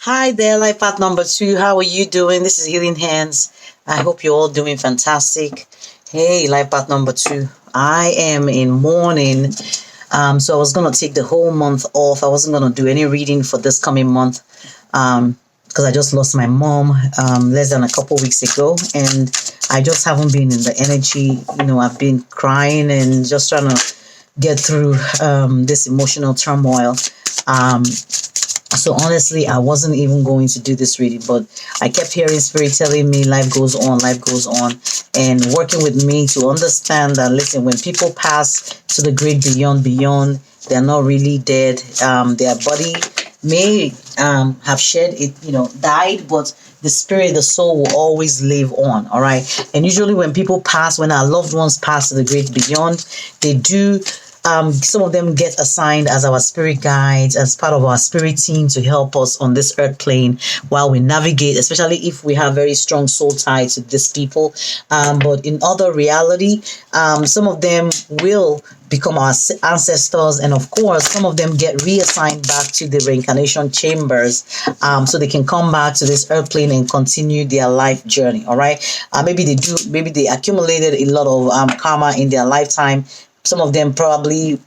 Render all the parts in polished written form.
Hi there, life path number two. How are you doing? This is Healing Hands. I hope you're all doing fantastic. Hey, life path number two. I am in mourning. So I was gonna take the whole month off. I wasn't gonna do any reading for this coming month. Because I just lost my mom less than a couple weeks ago, and I just haven't been in the energy. I've been crying and just trying to get through this emotional turmoil. So honestly, I wasn't even going to do this reading, but I kept hearing spirit telling me life goes on, and working with me to understand that, listen, when people pass to the great beyond, they're not really dead. Their body may have shed it, died, but the spirit, the soul will always live on. All right. And usually when people pass, when our loved ones pass to the great beyond, they do some of them get assigned as our spirit guides, as part of our spirit team to help us on this earth plane while we navigate, especially if we have very strong soul ties to these people. But in other reality, some of them will become our ancestors, and of course some of them get reassigned back to the reincarnation chambers, so they can come back to this earth plane and continue their life journey. All right. Maybe they accumulated a lot of karma in their lifetime. Some of them probably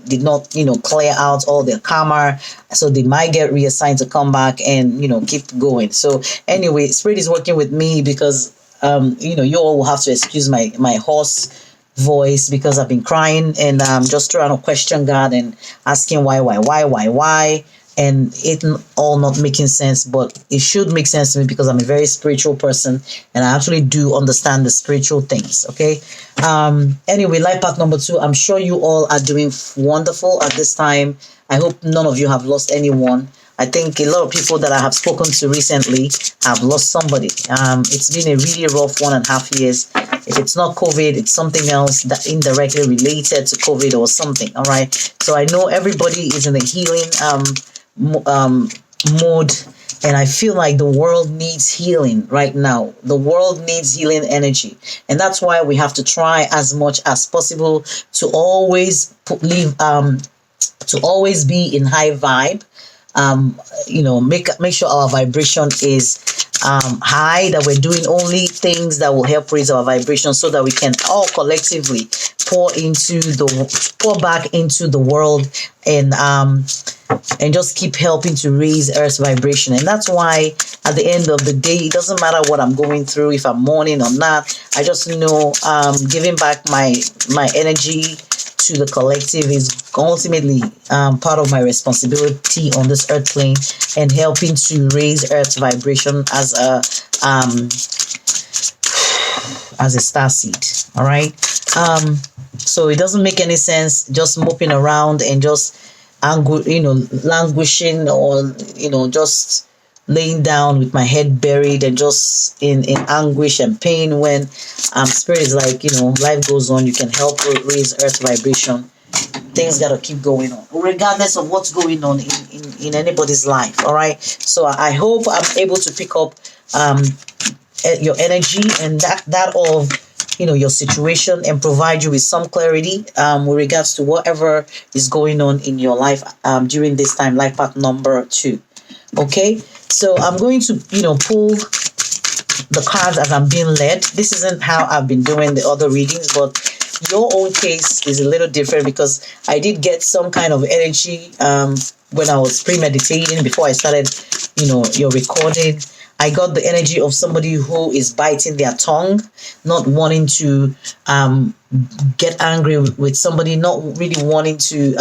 did not, clear out all their karma, so they might get reassigned to come back and, keep going. So anyway, spirit is working with me because, you all will have to excuse my hoarse voice because I've been crying and just trying to question God and asking why, and it all not making sense, but it should make sense to me because I'm a very spiritual person and I actually do understand the spiritual things. Okay. Anyway, life path number two. I'm sure you all are doing wonderful at this time. I hope none of you have lost anyone. I think a lot of people that I have spoken to recently have lost somebody. It's been a really rough 1.5 years. If it's not COVID, it's something else that indirectly related to COVID or something. All right. So I know everybody is in a healing mode, and I feel like the world needs healing right now. The world needs healing energy, and that's why we have to try as much as possible to always to always be in high vibe. Make sure our vibration is high, that we're doing only things that will help raise our vibration so that we can all collectively pour back into the world and just keep helping to raise Earth's vibration. And that's why at the end of the day, it doesn't matter what I'm going through, if I'm mourning or not. I just know giving back my energy to the collective is ultimately part of my responsibility on this earth plane, and helping to raise Earth's vibration as a star seed. All right. So it doesn't make any sense just moping around and just languishing, or just laying down with my head buried and just in anguish and pain, when spirit is like, life goes on. You can help raise Earth vibration. Things gotta keep going on regardless of what's going on in anybody's life. All right. So I hope I'm able to pick up your energy and that of your situation, and provide you with some clarity with regards to whatever is going on in your life during this time, life path number two. Okay. So I'm going to pull the cards as I'm being led. This isn't how I've been doing the other readings, but your own case is a little different because I did get some kind of energy when I was premeditating before I started your recording. I got the energy of somebody who is biting their tongue, not wanting to get angry with somebody, not really wanting to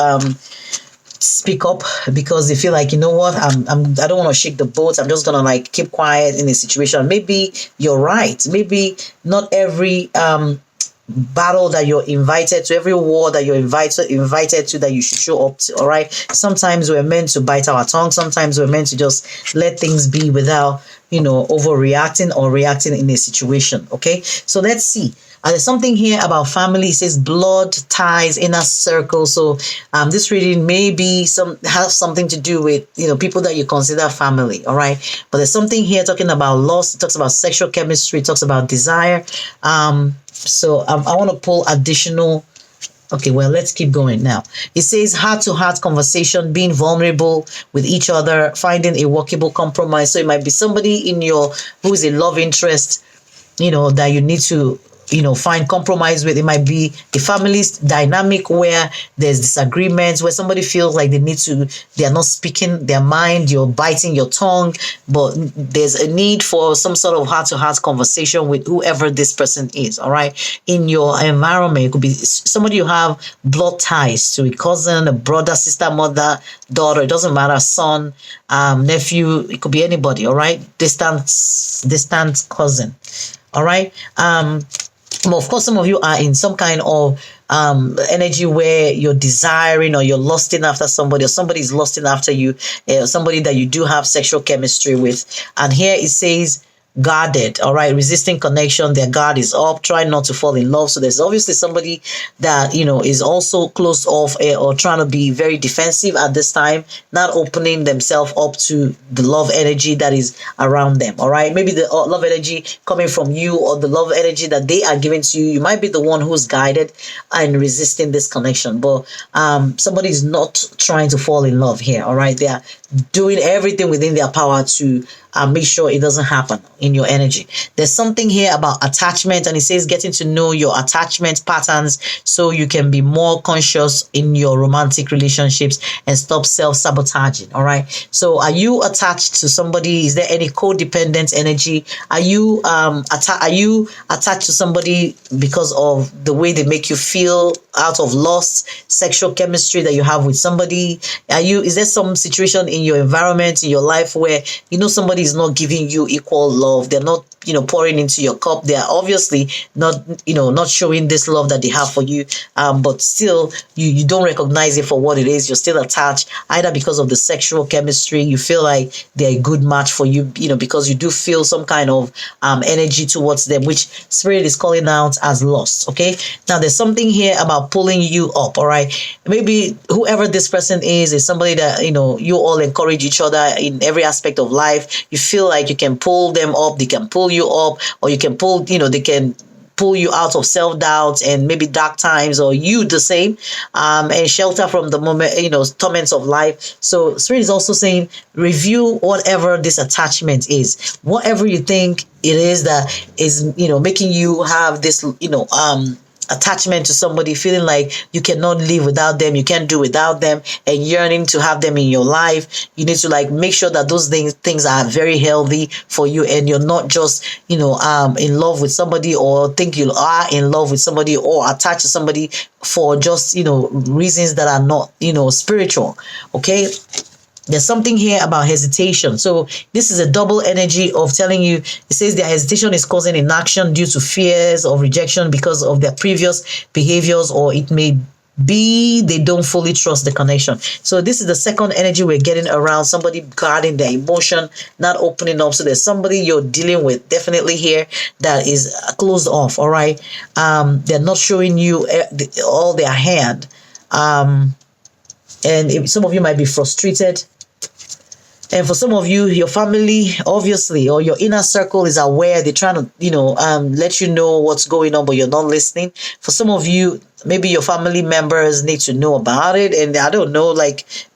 speak up because they feel like, I don't want to shake the boat. I'm just gonna keep quiet in a situation. Maybe you're right. Maybe not every battle that you're invited to, every war that you're invited to, that you should show up to. All right. Sometimes we're meant to bite our tongue. Sometimes we're meant to just let things be without overreacting or reacting in a situation. Okay. So let's see. There's something here about family. It says blood ties, inner circle. So this reading may be have something to do with people that you consider family. All right. But there's something here talking about loss. It talks about sexual chemistry. It talks about desire. So I want to pull additional Okay, well, let's keep going now. It says heart-to-heart conversation, being vulnerable with each other, finding a workable compromise. So it might be somebody in your who is a love interest, that you need to find compromise with. It might be a family's dynamic where there's disagreements, where somebody feels like they are not speaking their mind, you're biting your tongue, but there's a need for some sort of heart-to-heart conversation with whoever this person is. All right, in your environment, it could be somebody you have blood ties to, a cousin, a brother, sister, mother, daughter, it doesn't matter, son, nephew, it could be anybody. All right, distant cousin. All right. But of course, some of you are in some kind of energy where you're desiring or you're lusting after somebody, or somebody is lusting after you, somebody that you do have sexual chemistry with. And here it says guarded. All right, resisting connection, their guard is up, trying not to fall in love. So there's obviously somebody that is also closed off, or trying to be very defensive at this time, not opening themselves up to the love energy that is around them. All right, maybe the love energy coming from you, or the love energy that they are giving to you, you might be the one who's guided and resisting this connection. But somebody is not trying to fall in love here. All right, they are doing everything within their power to make sure it doesn't happen in your energy. There's something here about attachment, and it says getting to know your attachment patterns so you can be more conscious in your romantic relationships and stop self-sabotaging. All right, so are you attached to somebody? Is there any codependent energy? Are you attached to somebody because of the way they make you feel, out of lust, sexual chemistry that you have with somebody? Is there some situation in your environment, in your life, where somebody is not giving you equal love? They're not pouring into your cup. They are obviously not showing this love that they have for you, but still you don't recognize it for what it is. You're still attached, either because of the sexual chemistry. You feel like they're a good match for you, because you do feel some kind of energy towards them, which spirit is calling out as lust. Okay, now there's something here about pulling you up. All right, maybe whoever this person is somebody that you all encourage each other in every aspect of life. You feel like you can pull them up, they can pull you up, or you can pull, they can pull you out of self-doubt and maybe dark times, or you the same, and shelter from the moment, torments of life. So spirit is also saying, review whatever this attachment is, whatever you think it is that is, making you have this, attachment to somebody, feeling like you cannot live without them, you can't do without them, and yearning to have them in your life. You need to make sure that those things are very healthy for you, and you're not just in love with somebody, or think you are in love with somebody, or attached to somebody for just reasons that are not spiritual. Okay, there's something here about hesitation. So this is a double energy of telling you, it says their hesitation is causing inaction due to fears of rejection because of their previous behaviors, or it may be they don't fully trust the connection. So this is the second energy we're getting around somebody guarding their emotion, not opening up. So there's somebody you're dealing with definitely here that is closed off. All right, they're not showing you all their hand, and some of you might be frustrated. And for some of you, your family, obviously, or your inner circle is aware. They're trying to, let you know what's going on, but you're not listening. For some of you, maybe your family members need to know about it. And I don't know,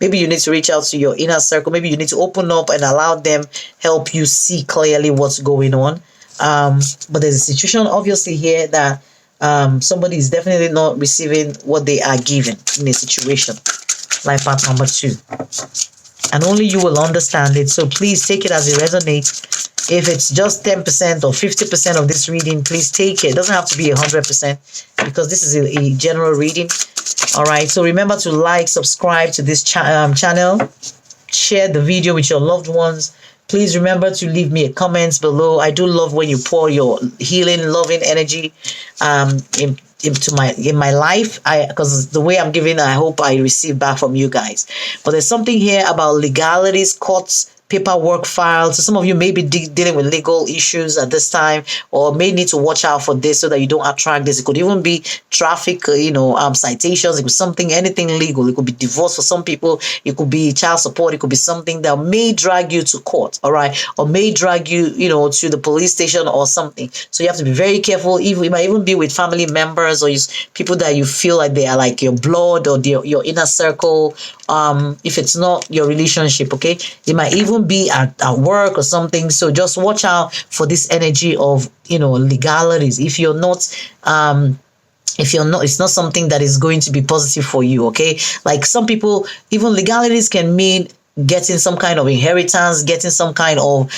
maybe you need to reach out to your inner circle. Maybe you need to open up and allow them help you see clearly what's going on. But there's a situation, obviously, here that somebody is definitely not receiving what they are given in a situation. Life path number 2. And only you will understand it. So please take it as it resonates. If it's just 10% or 50% of this reading, please take it. It doesn't have to be 100%, because this is a general reading. All right. So remember to subscribe to this channel. Share the video with your loved ones. Please remember to leave me a comment below. I do love when you pour your healing, loving energy in my life, because the way I'm giving, I hope I receive back from you guys. But there's something here about legalities, courts, paperwork filed. So some of you may be dealing with legal issues at this time, or may need to watch out for this so that you don't attract this. It could even be traffic, citations. It could be something, anything legal. It could be divorce for some people. It could be child support. It could be something that may drag you to court, all right, or may drag you, to the police station or something. So you have to be very careful. Even it might even be with family members or people that you feel like they are like your blood or your inner circle. If it's not your relationship, okay, it might even be at work or something. So just watch out for this energy of legalities. If you're not it's not something that is going to be positive for you, okay? Like some people, even legalities can mean getting some kind of inheritance, getting some kind of,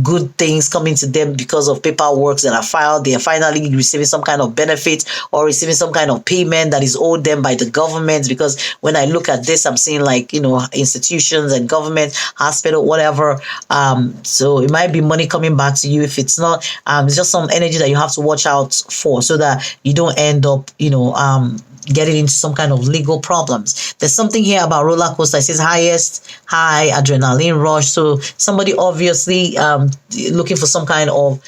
good things coming to them because of paperwork that are filed. They are finally receiving some kind of benefit or receiving some kind of payment that is owed them by the government. Because when I look at this, I'm seeing like, institutions and government, hospital, whatever. So it might be money coming back to you. If it's not, it's just some energy that you have to watch out for so that you don't end up, getting into some kind of legal problems. There's something here about roller coaster. It says high adrenaline rush. So somebody obviously looking for some kind of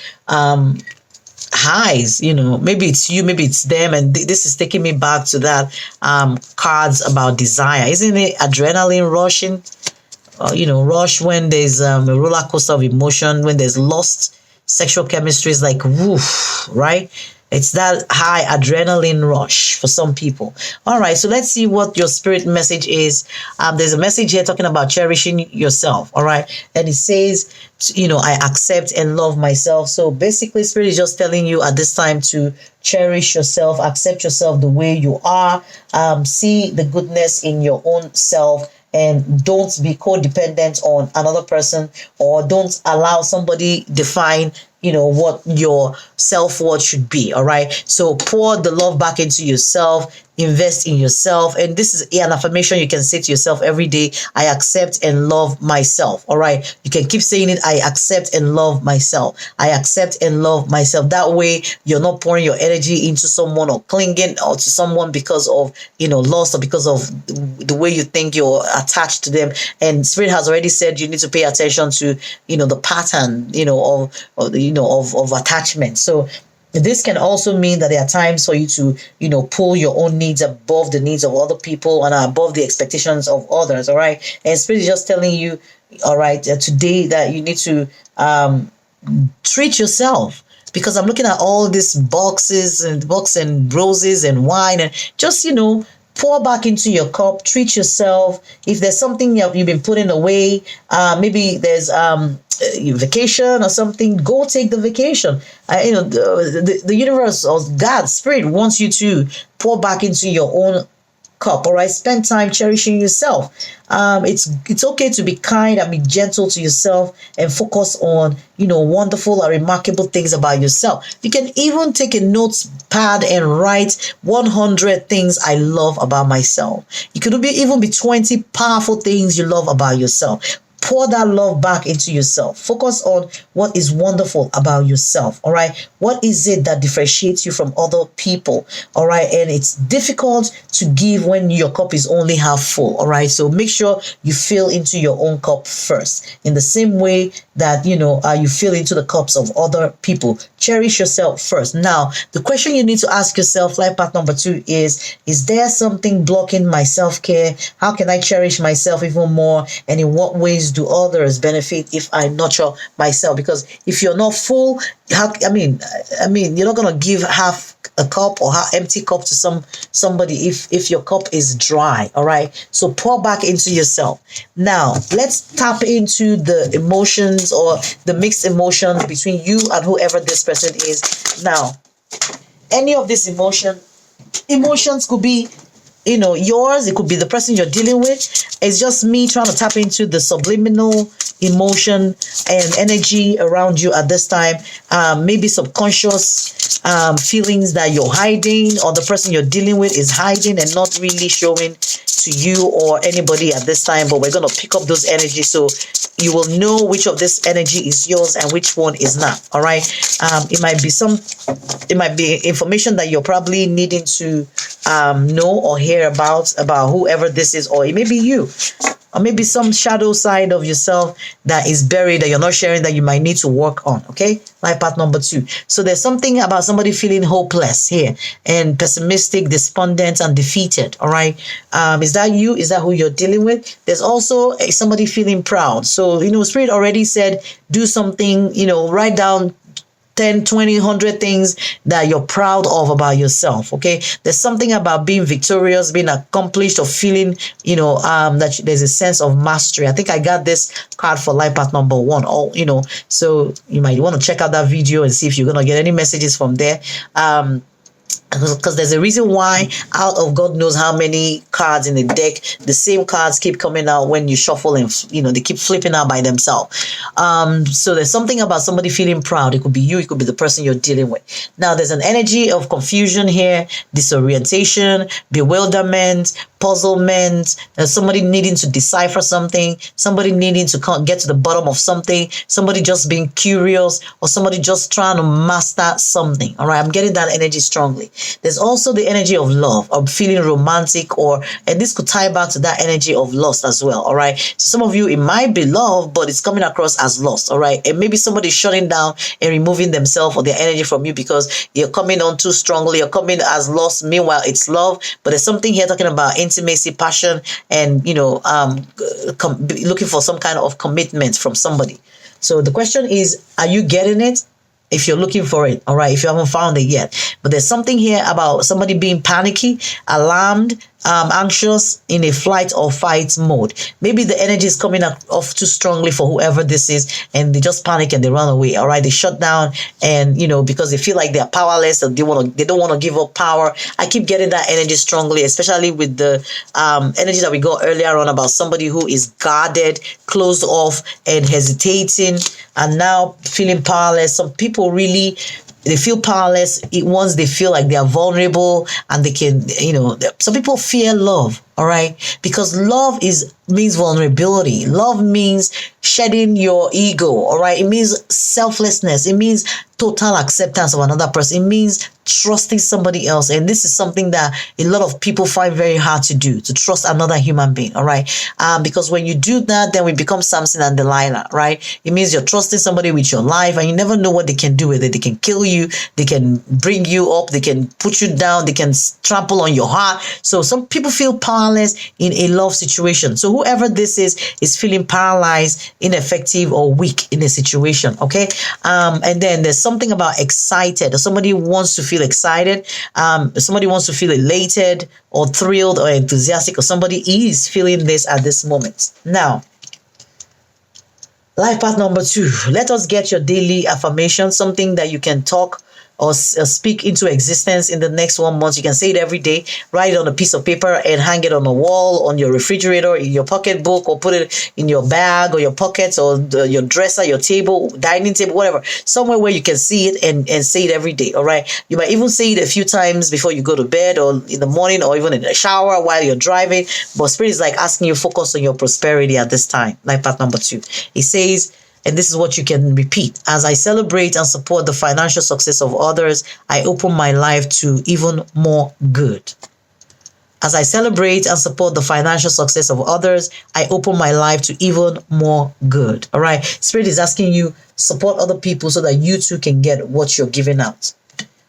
highs. Maybe it's you, maybe it's them, and this is taking me back to that cards about desire. Isn't it adrenaline rushing? Rush when there's a roller coaster of emotion, when there's lost sexual chemistry is like woof, right? It's that high adrenaline rush for some people. All right, so let's see what your spirit message is. There's a message here talking about cherishing yourself. All right, and it says, I accept and love myself. So basically, spirit is just telling you at this time to cherish yourself, accept yourself the way you are, see the goodness in your own self, and don't be codependent on another person, or don't allow somebody define what your self-worth should be. All right, so pour the love back into yourself, invest in yourself, and this is an affirmation you can say to yourself every day. I accept and love myself. All right, you can keep saying it. I accept and love myself. I accept and love myself. That way you're not pouring your energy into someone or clinging or to someone because of loss, or because of the way you think you're attached to them. And spirit has already said you need to pay attention to the pattern of attachment. So this can also mean that there are times for you to, pull your own needs above the needs of other people and above the expectations of others. All right. And spirit is just telling you, all right, today that you need to treat yourself. Because I'm looking at all these boxes and roses and wine, and just, pour back into your cup, treat yourself. If there's something you've been putting away, maybe there's vacation or something, go take the vacation. The universe or God, spirit wants you to pour back into your own cup. All right, spend time cherishing yourself. It's okay to be kind and be gentle to yourself and focus on wonderful or remarkable things about yourself. You can even take a notepad and write 100 things I love about myself. You could even be 20 powerful things you love about yourself. Pour that love back into yourself. Focus on what is wonderful about yourself. All right. What is it that differentiates you from other people? All right. And it's difficult to give when your cup is only half full. All right. So make sure you fill into your own cup first, in the same way that, you fill into the cups of other people. Cherish yourself first. Now, the question you need to ask yourself, life path number 2, is there something blocking my self-care? How can I cherish myself even more? And in what ways do others benefit if I nurture myself? Because if you're not full, you're not gonna give half a cup or half empty cup to somebody if your cup is dry. All right, so pour back into yourself. Now let's tap into the emotions or the mixed emotions between you and whoever this person is. Now, any of these emotions could be yours, it could be the person you're dealing with. It's just me trying to tap into the subliminal emotion and energy around you at this time. Maybe subconscious feelings that you're hiding, or the person you're dealing with is hiding and not really showing to you or anybody at this time. But we're going to pick up those energies so you will know which of this energy is yours and which one is not. All right. It might be information that you're probably needing to know or hear about whoever this is, or it may be you. or maybe some shadow side of yourself that is buried that you're not sharing that you might need to work on. Okay, life path number 2. So there's something about somebody feeling hopeless here and pessimistic, despondent, and defeated. All right, is that you? Is that who you're dealing with? There's also somebody feeling proud. So Spirit already said do something. Write down 10, 20, 100 things that you're proud of about yourself. Okay, there's something about being victorious, being accomplished, or feeling that there's a sense of mastery. I think I got this card for life path number 1. So you might want to check out that video and see if you're gonna get any messages from there. Because there's a reason why out of God knows how many cards in the deck, the same cards keep coming out when you shuffle, and they keep flipping out by themselves. So there's something about somebody feeling proud. It could be you, it could be the person you're dealing with. Now there's an energy of confusion here, disorientation, bewilderment, puzzlement, somebody needing to decipher something, somebody needing to get to the bottom of something, somebody just being curious, or somebody just trying to master something. All right, I'm getting that energy strongly. There's also the energy of love, of feeling romantic, and this could tie back to that energy of lust as well. All right, so some of you, it might be love, but it's coming across as lust. All right, and maybe somebody's shutting down and removing themselves or their energy from you because you're coming on too strongly, you're coming as lust, meanwhile it's love. But there's something here talking about intimacy, passion, and looking for some kind of commitment from somebody. So the question is, are you getting it? If you're looking for it, all right, if you haven't found it yet. But there's something here about somebody being panicky, alarmed, anxious, in a flight or fight mode. Maybe the energy is coming off too strongly for whoever this is, and they just panic and they run away. All right, they shut down, and because they feel like they're powerless, or they don't want to give up power. I keep getting that energy strongly, especially with the energy that we got earlier on about somebody who is guarded, closed off, and hesitating, and now feeling powerless. Some people really, they feel powerless once they feel like they are vulnerable, and they can, some people fear love. All right, because love means vulnerability. Love means shedding your ego. All right, it means selflessness. It means total acceptance of another person. It means trusting somebody else. And this is something that a lot of people find very hard to do, to trust another human being. All right, because when you do that, then we become Samson and Delilah. Right, it means you're trusting somebody with your life, and you never know what they can do with it. They can kill you, they can bring you up, they can put you down, they can trample on your heart. So some people feel powerless in a love situation. So whoever this is feeling paralyzed, ineffective, or weak in a situation. Okay, and then there's something about excited, or somebody wants to feel excited, somebody wants to feel elated or thrilled or enthusiastic, or somebody is feeling this at this moment. Now, life path number 2. Let us get your daily affirmation, something that you can talk or speak into existence in the next 1 month. You can say it every day. Write it on a piece of paper and hang it on a wall, on your refrigerator, in your pocketbook, or put it in your bag or your pockets, or your dresser, your table, dining table, whatever. Somewhere where you can see it and say it every day. All right. You might even say it a few times before you go to bed, or in the morning, or even in the shower while you're driving. But Spirit is like asking you to focus on your prosperity at this time. Life path number 2. It says, and this is what you can repeat: as I celebrate and support the financial success of others, I open my life to even more good. As I celebrate and support the financial success of others, I open my life to even more good. All right. Spirit is asking you, support other people so that you too can get what you're giving out.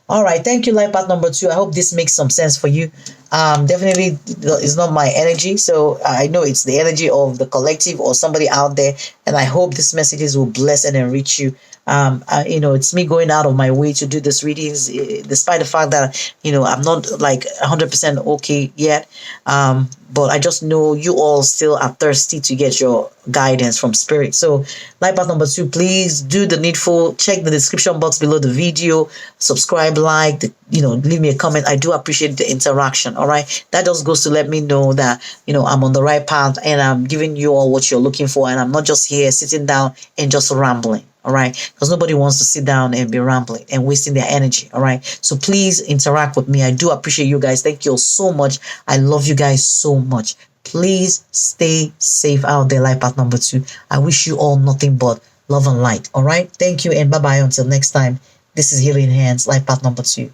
All right. Thank you, life path number 2. I hope this makes some sense for you. Definitely it's not my energy, so I know it's the energy of the collective or somebody out there, and I hope these messages will bless and enrich you. It's me going out of my way to do this readings, despite the fact that I'm not like 100% okay yet. But I just know you all still are thirsty to get your guidance from Spirit. So life path number 2, please do the needful. Check the description box below the video, subscribe, like, leave me a comment. I do appreciate the interaction. All right, that just goes to let me know that I'm on the right path, and I'm giving you all what you're looking for, and I'm not just here sitting down and just rambling. All right, because nobody wants to sit down and be rambling and wasting their energy. All right, so please interact with me. I do appreciate you guys. Thank you all so much. I love you guys so much. Please stay safe out there. Life path number 2. I wish you all nothing but love and light. All right, thank you, and bye bye until next time. This is Healing Hands, life path number 2.